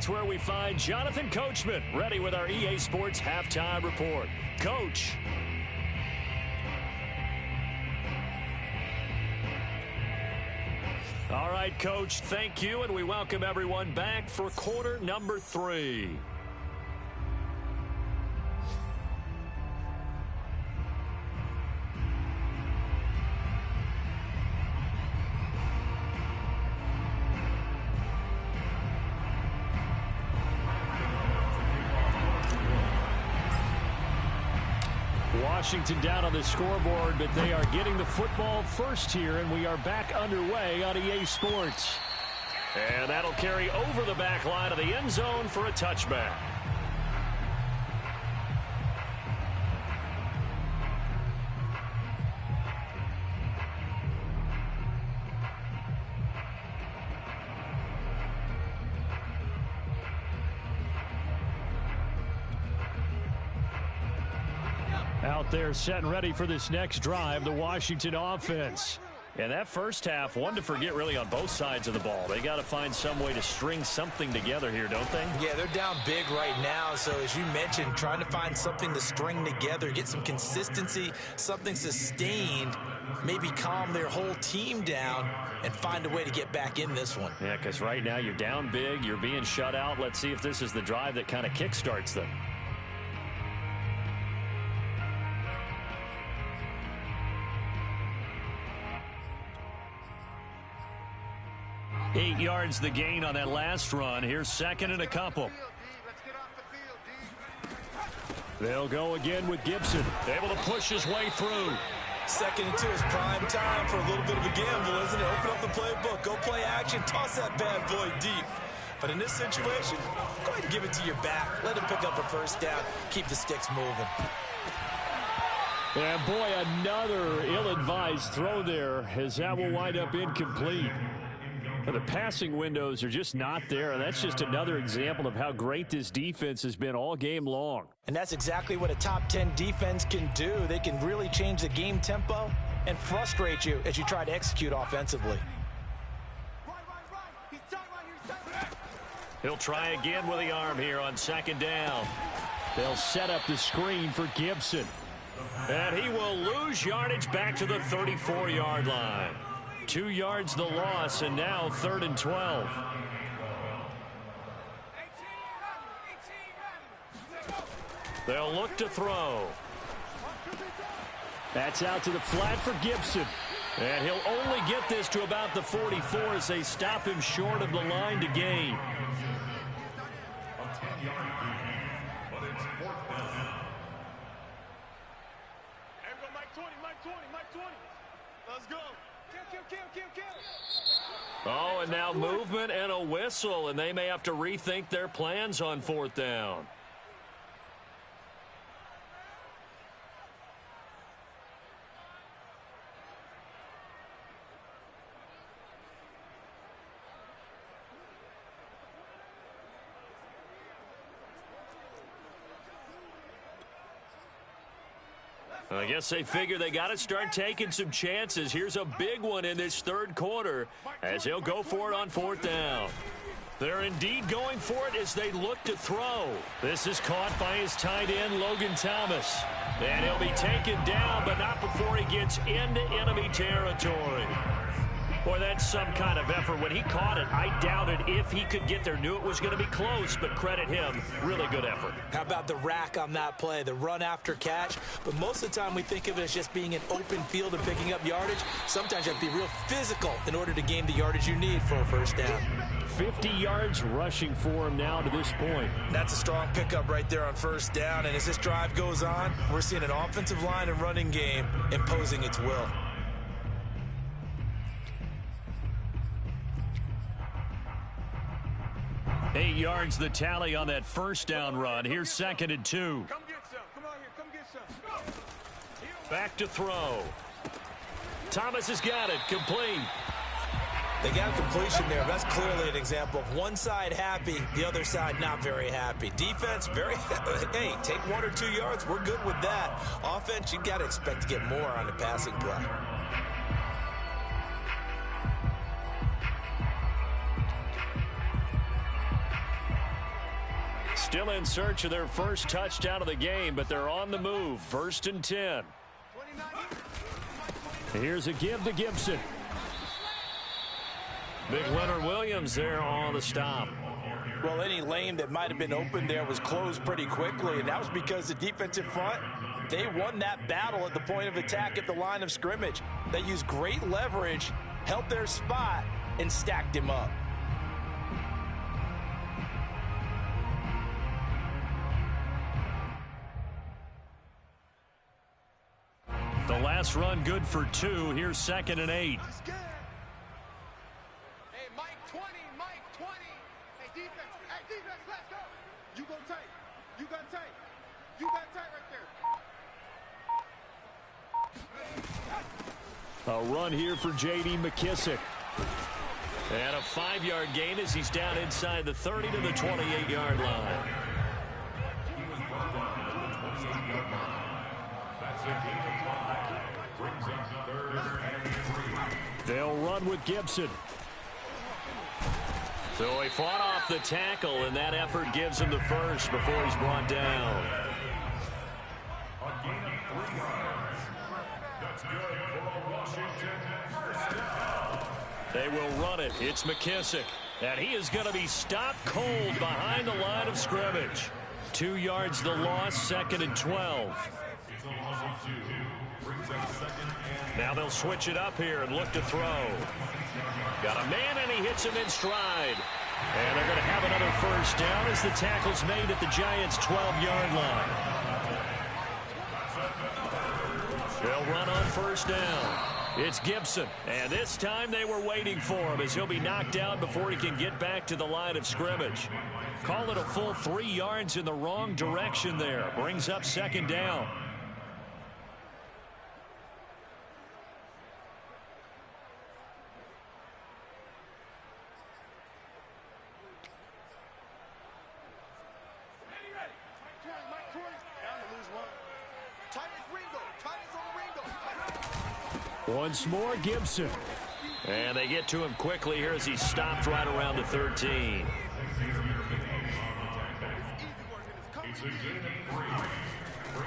that's where we find Jonathan Coachman, ready with our EA Sports Halftime Report. Coach. All right, Coach, thank you, and we welcome everyone back for quarter number 3. Washington down on the scoreboard, but they are getting the football first here, and we are back underway on EA Sports. And that'll carry over the back line of the end zone for a touchback. Out there set and ready for this next drive, the Washington offense. And that first half, one to forget really on both sides of the ball. They got to find some way to string something together here, don't they? Yeah, they're down big right now. So as you mentioned, trying to find something to string together, get some consistency, something sustained, maybe calm their whole team down and find a way to get back in this one. Yeah, because right now you're down big, you're being shut out. Let's see if this is the drive that kind of kickstarts them. 8 yards the gain on that last run. Here's second and a couple. They'll go again with Gibson. Able to push his way through. 2nd and 2 is prime time for a little bit of a gamble, isn't it? Open up the playbook, go play action, toss that bad boy deep. But in this situation, go ahead and give it to your back. Let him pick up a first down. Keep the sticks moving. And boy, another ill-advised throw there, as that will wind up incomplete. The passing windows are just not there, and that's just another example of how great this defense has been all game long. And that's exactly what a top 10 defense can do. They can really change the game tempo and frustrate you as you try to execute offensively. He'll try again with the arm here on 2nd down. They'll set up the screen for Gibson. And he will lose yardage back to the 34-yard line. 2 yards the loss, and now 3rd and 12. They'll look to throw. That's out to the flat for Gibson. And he'll only get this to about the 44 as they stop him short of the line to gain. Oh, and now movement and a whistle, and they may have to rethink their plans on 4th down. I guess they figure they got to start taking some chances. Here's a big one in this 3rd quarter as they'll go for it on 4th down. They're indeed going for it as they look to throw. This is caught by his tight end, Logan Thomas. And he'll be taken down, but not before he gets into enemy territory. Boy, that's some kind of effort. When he caught it, I doubted if he could get there. Knew it was going to be close, but credit him. Really good effort. How about the rack on that play, the run after catch? But most of the time we think of it as just being an open field and picking up yardage. Sometimes you have to be real physical in order to gain the yardage you need for a first down. 50 yards rushing for him now to this point. That's a strong pickup right there on 1st down. And as this drive goes on, we're seeing an offensive line and running game imposing its will. 8 yards the tally on that 1st down run. Here's 2nd and 2. Come get some. Come on here. Come get some. Back to throw. Thomas has got it. Complete. They got completion there. That's clearly an example of one side happy, the other side not very happy. Defense, very, hey, take 1 or 2 yards. We're good with that. Offense, you got to expect to get more on the passing play. Still in search of their first touchdown of the game, but they're on the move. 1st and 10. Here's a give to Gibson. Big Leonard Williams there on the stop. Well, any lane that might have been open there was closed pretty quickly, and that was because the defensive front, they won that battle at the point of attack at the line of scrimmage. They used great leverage, held their spot, and stacked him up. The last run good for 2. Here's 2nd and 8. Hey, Mike 20, Mike 20. Hey, defense, let's go. You go tight. You got tight. You got tight right there. A run here for J.D. McKissick. And a 5-yard gain as he's down inside the 30 to the 28-yard line. They'll run with Gibson. So he fought off the tackle, and that effort gives him the first before he's brought down. They will run it. It's McKissick. And he is going to be stopped cold behind the line of scrimmage. 2 yards the loss, 2nd and 12. Now they'll switch it up here and look to throw. Got a man, and he hits him in stride. And they're going to have another first down as the tackle's made at the Giants' 12-yard line. They'll run on first down. It's Gibson, and this time they were waiting for him as he'll be knocked out before he can get back to the line of scrimmage. Call it a full 3 yards in the wrong direction there. Brings up 2nd down. Once more, Gibson. And they get to him quickly here as he stopped right around the 13.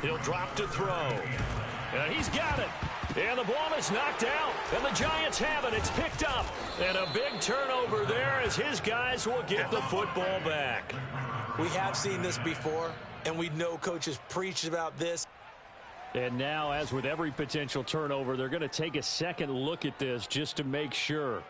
He'll drop to throw. And he's got it. And the ball is knocked out. And the Giants have it. It's picked up. And a big turnover there as his guys will get the football back. We have seen this before, and we know coaches preached about this. And now, as with every potential turnover, they're going to take a second look at this just to make sure.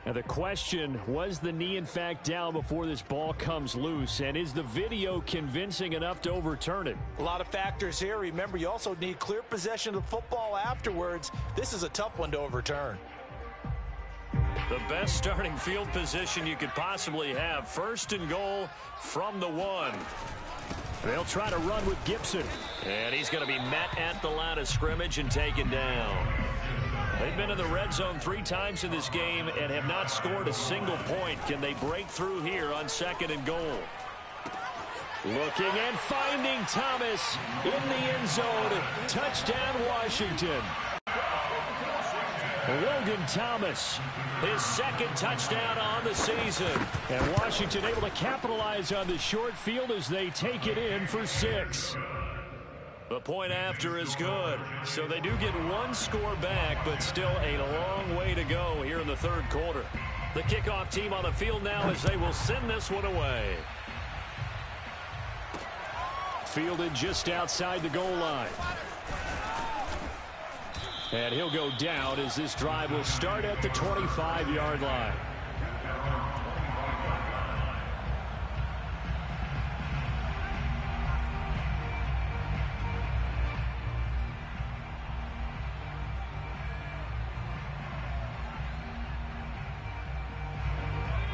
Now the question, was the knee in fact down before this ball comes loose? And is the video convincing enough to overturn it? A lot of factors here. Remember, you also need clear possession of the football afterwards. This is a tough one to overturn. The best starting field position you could possibly have. 1st and goal from the 1. They'll try to run with Gibson. And he's going to be met at the line of scrimmage and taken down. They've been in the red zone 3 times in this game and have not scored a single point. Can they break through here on 2nd and goal? Looking and finding Thomas in the end zone. Touchdown, Washington. Logan Thomas, his 2nd touchdown on the season. And Washington able to capitalize on the short field as they take it in for 6. The point after is good. So they do get 1 score back, but still a long way to go here in the 3rd quarter. The kickoff team on the field now as they will send this one away. Fielded just outside the goal line. And he'll go down as this drive will start at the 25-yard line.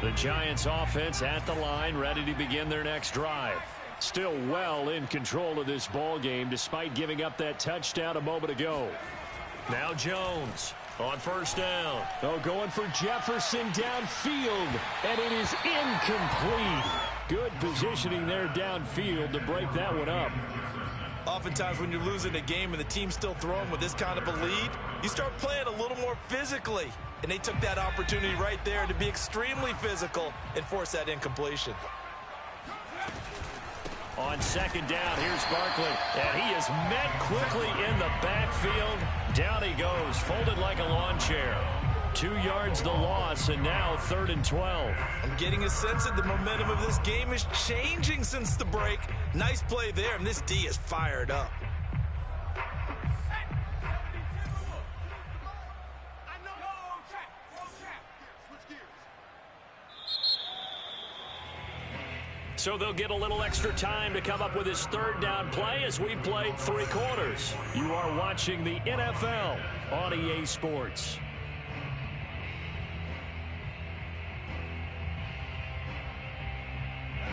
The Giants offense at the line, ready to begin their next drive. Still well in control of this ball game despite giving up that touchdown a moment ago. Now Jones on first down. Oh, going for Jefferson downfield, and it is incomplete. Good positioning there downfield to break that one up. Oftentimes when you're losing a game and the team's still throwing with this kind of a lead, you start playing a little more physically. and they took that opportunity right there to be extremely physical and force that incompletion. On second down, here's Barkley, and he is met quickly in the backfield. Down he goes, folded like a lawn chair. 2 yards the loss, and now 3rd and 12. I'm getting a sense that the momentum of this game is changing since the break. Nice play there, and this D is fired up. So they'll get a little extra time to come up with his 3rd down play as we've played 3 quarters. You are watching the NFL on EA Sports.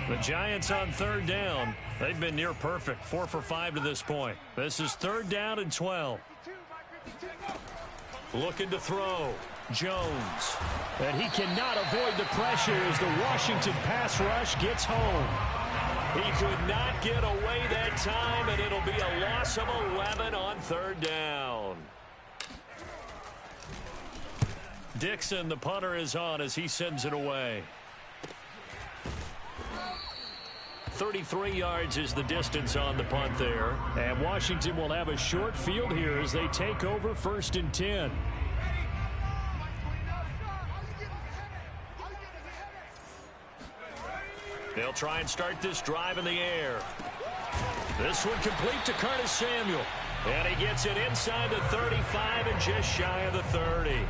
The Giants on 3rd down. They've been near perfect, 4 for 5 to this point. This is 3rd down and 12. Looking to throw. Jones. And he cannot avoid the pressure as the Washington pass rush gets home. He could not get away that time, and it'll be a loss of 11 on 3rd down. Dixon, the punter, is on as he sends it away. 33 yards is the distance on the punt there. And Washington will have a short field here as they take over 1st and 10. They'll try and start this drive in the air. This one complete to Curtis Samuel. And he gets it inside the 35 and just shy of the 30.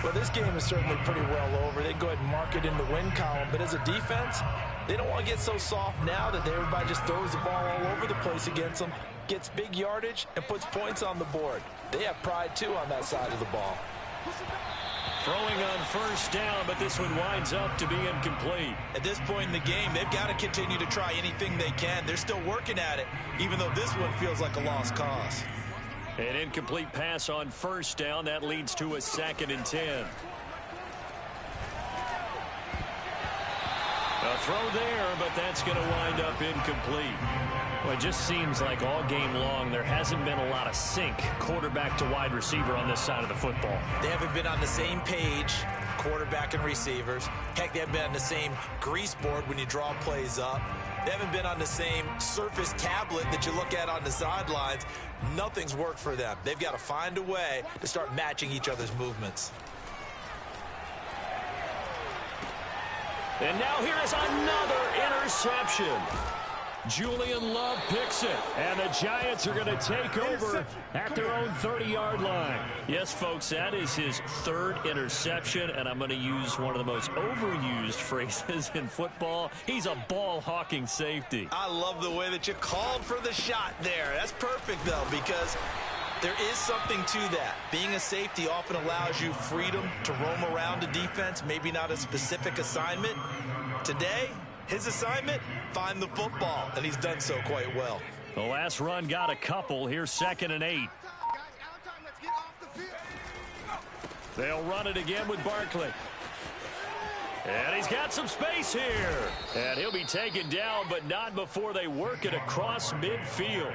Well, this game is certainly pretty well over. They go ahead and mark it in the win column. But as a defense, they don't want to get so soft now that everybody just throws the ball all over the place against them, gets big yardage, and puts points on the board. They have pride, too, on that side of the ball. Throwing on 1st down, but this one winds up to be incomplete. At this point in the game, they've got to continue to try anything they can. They're still working at it, even though this one feels like a lost cause. An incomplete pass on 1st down. That leads to a 2nd and 10. A throw there, but that's going to wind up incomplete. Well, it just seems like all game long there hasn't been a lot of sync quarterback to wide receiver on this side of the football. They haven't been on the same page, quarterback and receivers. Heck, they haven't been on the same grease board when you draw plays up. They haven't been on the same surface tablet that you look at on the sidelines. Nothing's worked for them. They've got to find a way to start matching each other's movements. And now here is another interception. Julian Love picks it, and the Giants are going to take over at their own 30-yard line. Yes, folks, that is his 3rd interception, and I'm going to use one of the most overused phrases in football. He's a ball-hawking safety. I love the way that you called for the shot there. That's perfect, though, because there is something to that. Being a safety often allows you freedom to roam around a defense, maybe not a specific assignment. Today, his assignment, find the football, and he's done so quite well. The last run got a couple. Here's 2nd and 8. They'll run it again with Barkley. And he's got some space here. And he'll be taken down, but not before they work it across midfield.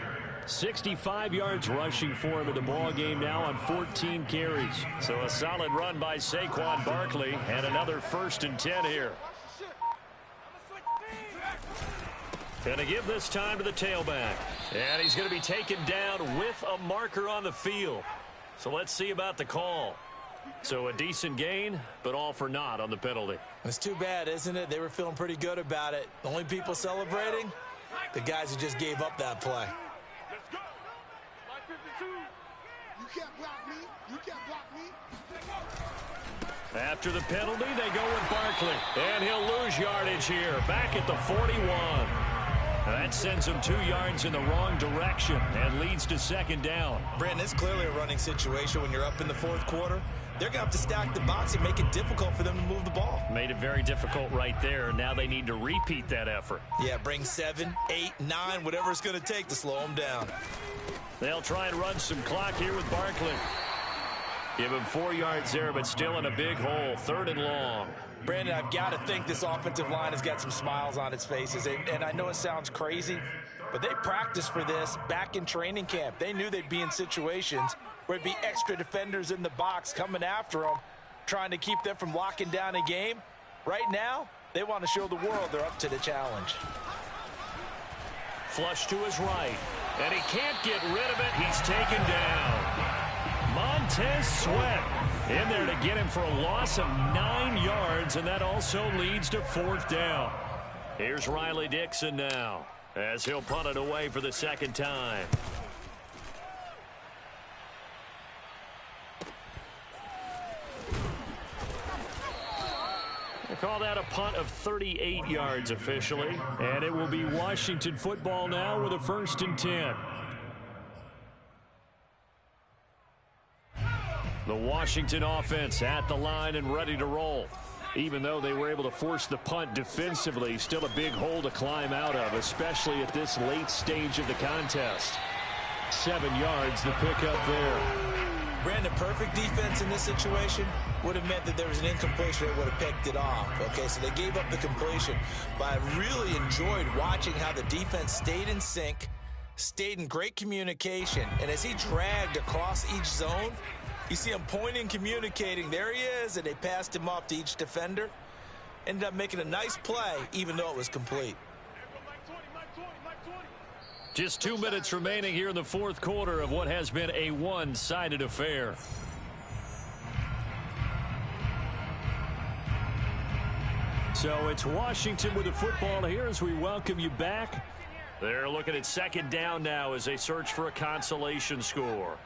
65 yards rushing for him in the ball game now on 14 carries. So a solid run by Saquon Barkley, and another 1st and 10 here. Going to give this time to the tailback. And he's going to be taken down with a marker on the field. So let's see about the call. So a decent gain, but all for naught on the penalty. It's too bad, isn't it? They were feeling pretty good about it. The only people celebrating, the guys who just gave up that play. Let's go. 52. You can't block me. You can't block me. After the penalty, they go with Barkley. And he'll lose yardage here, back at the 41. That sends him 2 yards in the wrong direction and leads to 2nd down. Brandon, it's clearly a running situation when you're up in the 4th quarter. They're going to have to stack the box and make it difficult for them to move the ball. Made it very difficult right there. Now they need to repeat that effort. Yeah, bring 7, 8, 9, whatever it's going to take to slow them down. They'll try and run some clock here with Barkley. Give him 4 yards there, but still in a big hole. 3rd and long. Brandon, I've got to think this offensive line has got some smiles on its faces. And I know it sounds crazy, but they practiced for this back in training camp. They knew they'd be in situations where it'd be extra defenders in the box coming after them. trying to keep them from locking down a game. Right now, they want to show the world they're up to the challenge. Flush to his right, and he can't get rid of it. He's taken down. Montez Sweat in there to get him for a loss of 9 yards, and that also leads to 4th down. Here's Riley Dixon now, as he'll punt it away for the second time. They call that a punt of 38 yards officially, and it will be Washington football now with a 1st and 10. The Washington offense at the line and ready to roll. Even though they were able to force the punt defensively, still a big hole to climb out of, especially at this late stage of the contest. 7 yards, the pickup there. Brandon, perfect defense in this situation would have meant that there was an incompletion that would have picked it off. Okay, so they gave up the completion. But I really enjoyed watching how the defense stayed in sync, stayed in great communication, and as he dragged across each zone, you see him pointing, communicating. There he is, and they passed him off to each defender. Ended up making a nice play, even though it was complete. Just 2 minutes remaining here in the 4th quarter of what has been a one-sided affair. So it's Washington with the football here as we welcome you back. They're looking at 2nd down now as they search for a consolation score.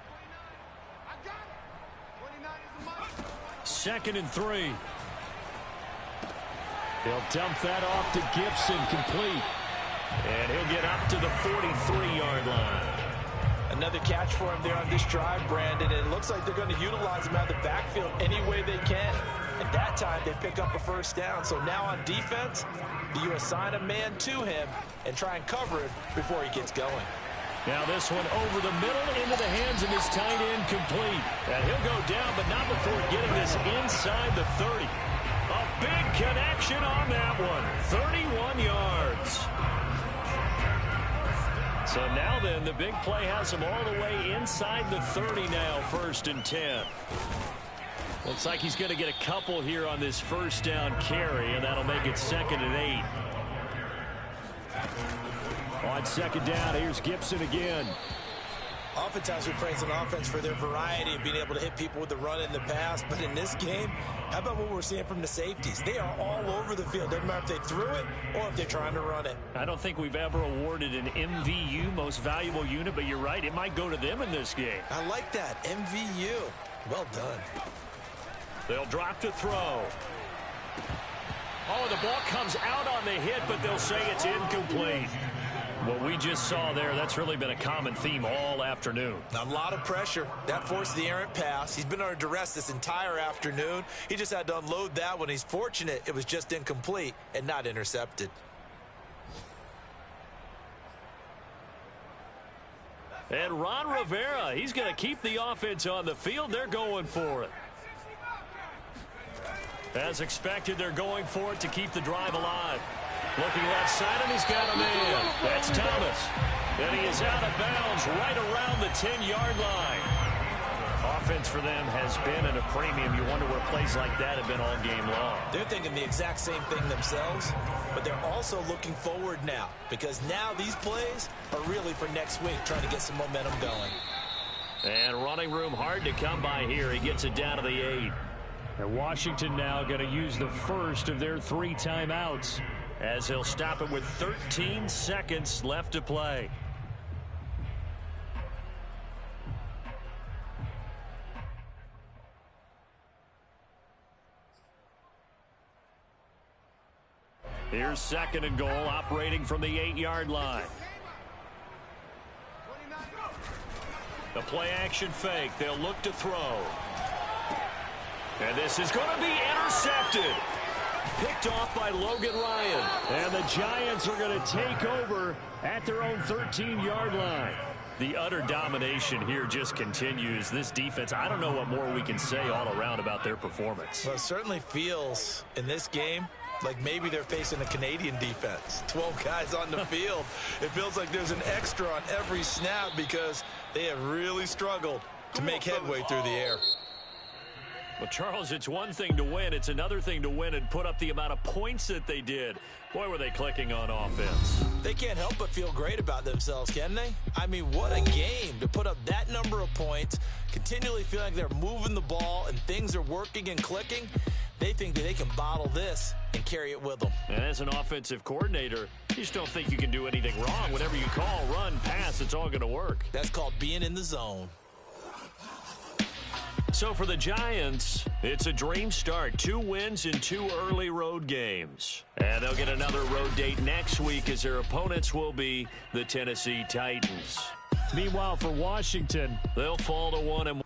2nd and 3. He'll dump that off to Gibson, complete. And he'll get up to the 43-yard line. Another catch for him there on this drive, Brandon. And it looks like they're going to utilize him out of the backfield any way they can. At that time, they pick up a 1st down. So now on defense, you assign a man to him and try and cover it before he gets going. Now this one over the middle into the hands of his tight end, complete. And he'll go down, but not before getting this inside the 30. A big connection on that one. 31 yards. So now then, the big play has him all the way inside the 30 now, 1st and 10. Looks like he's going to get a couple here on this 1st down carry, and that'll make it 2nd and 8. On 2nd down, here's Gibson again. Oftentimes we praise an offense for their variety of being able to hit people with the run in the pass. But in this game, how about what we're seeing from the safeties? They are all over the field. Doesn't matter if they threw it or if they're trying to run it. I don't think we've ever awarded an MVU, most valuable unit, but you're right. It might go to them in this game. I like that. MVU. Well done. They'll drop to throw. Oh, the ball comes out on the hit, but they'll say it's incomplete. What we just saw there, that's really been a common theme all afternoon. A lot of pressure. That forced the errant pass. He's been under duress this entire afternoon. He just had to unload that one. He's fortunate it was just incomplete and not intercepted. And Ron Rivera, he's going to keep the offense on the field. They're going for it. As expected, they're going for it to keep the drive alive. Looking left side, and he's got a man. That's Thomas. And he is out of bounds right around the 10-yard line. Offense for them has been at a premium. You wonder where plays like that have been all game long. They're thinking the exact same thing themselves, but they're also looking forward now because now these plays are really for next week, trying to get some momentum going. And running room hard to come by here. He gets it down to the 8. And Washington now going to use the first of their 3 timeouts, as he'll stop it with 13 seconds left to play. Here's 2nd and goal, operating from the 8-yard line. The play action fake. They'll look to throw. And this is going to be intercepted. Picked off by Logan Ryan. And the Giants are going to take over at their own 13-yard line. The utter domination here just continues. This defense, I don't know what more we can say all around about their performance. Well, it certainly feels in this game like maybe they're facing a Canadian defense. 12 guys on the field. It feels like there's an extra on every snap because they have really struggled to make headway through the air. Well, Charles, it's one thing to win. It's another thing to win and put up the amount of points that they did. Boy, were they clicking on offense. They can't help but feel great about themselves, can they? I mean, what a game to put up that number of points, continually feeling like they're moving the ball and things are working and clicking. They think that they can bottle this and carry it with them. And as an offensive coordinator, you just don't think you can do anything wrong. Whatever you call, run, pass, it's all going to work. That's called being in the zone. So for the Giants, it's a dream start. 2 wins in 2 early road games. And they'll get another road date next week as their opponents will be the Tennessee Titans. Meanwhile, for Washington, they'll fall to 1-1.